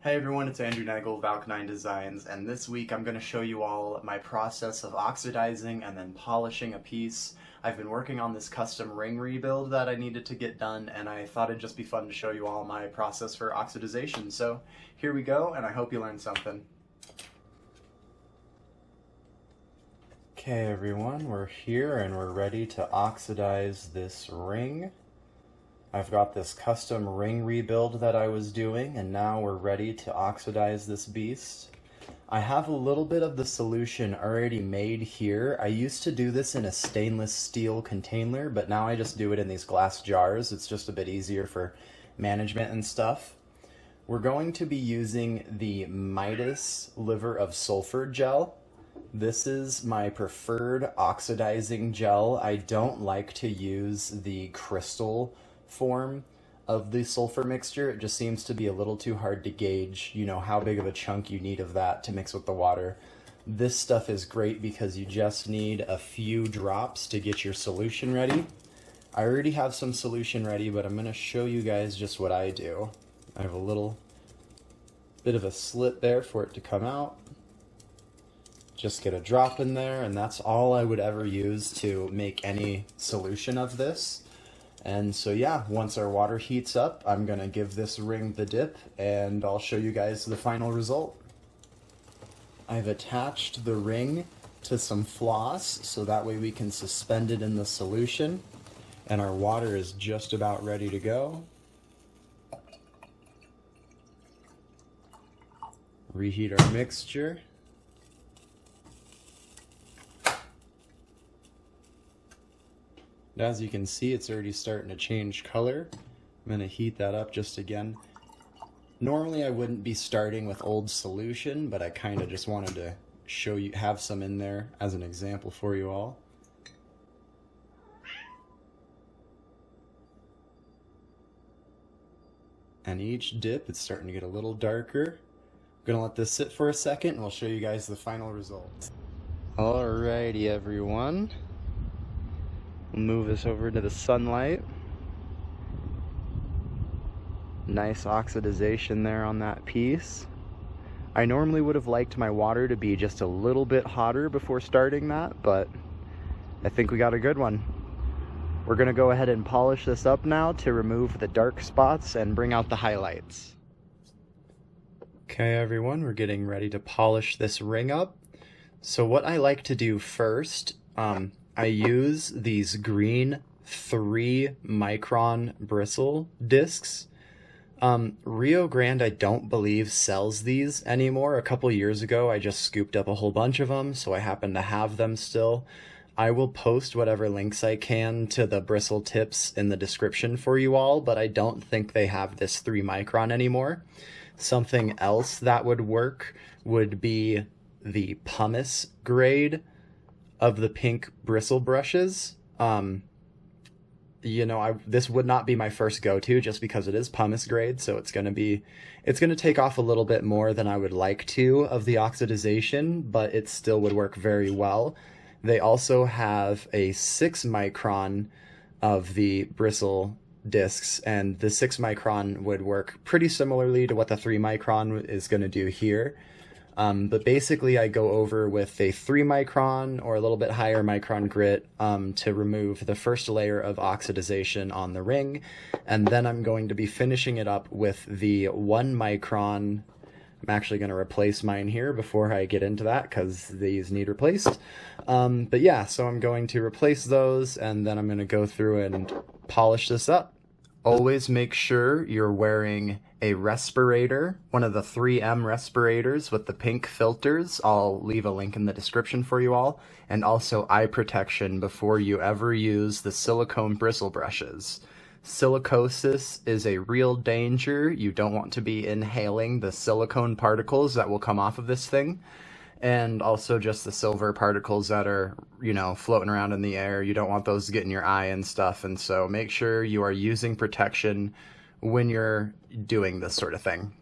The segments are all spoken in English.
Hey everyone, it's Andrew Nagel of Alkaline Designs, and this week I'm going to show you all my process of oxidizing and then polishing a piece. I've been working on this custom ring rebuild that I needed to get done, and I thought it'd just be fun to show you all my process for oxidization. So here we go, and I hope you learned something. Okay everyone, we're here and we're ready to oxidize this ring. I've got this custom ring rebuild that I was doing, and now we're ready to oxidize this beast. I have a little bit of the solution already made here. I used to do this in a stainless steel container, but now I just do it in these glass jars. It's just a bit easier for management and stuff. We're going to be using the Midas liver of sulfur gel. This is my preferred oxidizing gel. I don't like to use the crystal form of the sulfur mixture. It just seems to be a little too hard to gauge, how big of a chunk you need of that to mix with the water. This stuff is great because you just need a few drops to get your solution ready. I already have some solution ready, but I'm going to show you guys just what I do. I have a little bit of a slit there for it to come out. Just get a drop in there, and that's all I would ever use to make any solution of this. And so yeah, once our water heats up, I'm gonna give this ring the dip and I'll show you guys the final result. I've attached the ring to some floss so that way we can suspend it in the solution, and our water is just about ready to go. Reheat our mixture. As you can see, it's already starting to change color. I'm going to heat that up just again. Normally I wouldn't be starting with old solution, but I kind of just wanted to show you, have some in there as an example for you all. And each dip, it's starting to get a little darker. I'm going to let this sit for a second and we'll show you guys the final result. Alrighty everyone. Move this over to the sunlight. Nice oxidization there on that piece. I normally would have liked my water to be just a little bit hotter before starting that, but I think we got a good one. We're gonna go ahead and polish this up now to remove the dark spots and bring out the highlights. Okay everyone, we're getting ready to polish this ring up. So what I like to do first, I use these green 3-micron bristle discs. Rio Grande, I don't believe, sells these anymore. A couple years ago, I just scooped up a whole bunch of them, so I happen to have them still. I will post whatever links I can to the bristle tips in the description for you all, but I don't think they have this 3-micron anymore. Something else that would work would be the pumice grade of the pink bristle brushes. This would not be my first go-to just because it is pumice grade, so it's gonna take off a little bit more than I would like to of the oxidization, but it still would work very well. They also have a 6-micron of the bristle discs, and the 6-micron would work pretty similarly to what the 3-micron is gonna do here. But basically I go over with a 3-micron or a little bit higher micron grit to remove the first layer of oxidization on the ring, and then I'm going to be finishing it up with the 1-micron. I'm actually going to replace mine here before I get into that because these need replaced. But yeah, so I'm going to replace those and then I'm going to go through and polish this up. Always make sure you're wearing a respirator, one of the 3M respirators with the pink filters. I'll leave a link in the description for you all. And also eye protection before you ever use the silicone bristle brushes. Silicosis is a real danger. You don't want to be inhaling the silicone particles that will come off of this thing. And also just the silver particles that are, floating around in the air. You don't want those to get in your eye and stuff. And so make sure you are using protection when you're doing this sort of thing.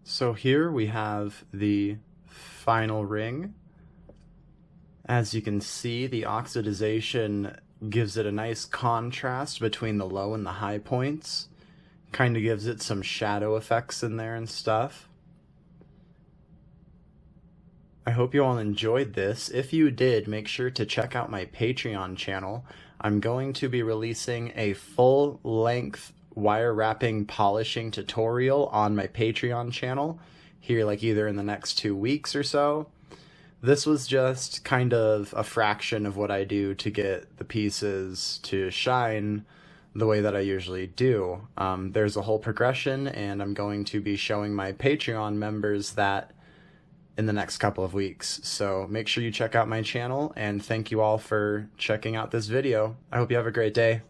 So here we have the final ring. As you can see, the oxidization gives it a nice contrast between the low and the high points. Kind of gives it some shadow effects in there and stuff. I hope you all enjoyed this. If you did, make sure to check out my Patreon channel. I'm going to be releasing a full-length wire wrapping polishing tutorial on my Patreon channel here, like either in the next 2 weeks or so. This was just kind of a fraction of what I do to get the pieces to shine the way that I usually do. There's a whole progression, and I'm going to be showing my Patreon members that in the next couple of weeks. So make sure you check out my channel, and thank you all for checking out this video. I hope you have a great day.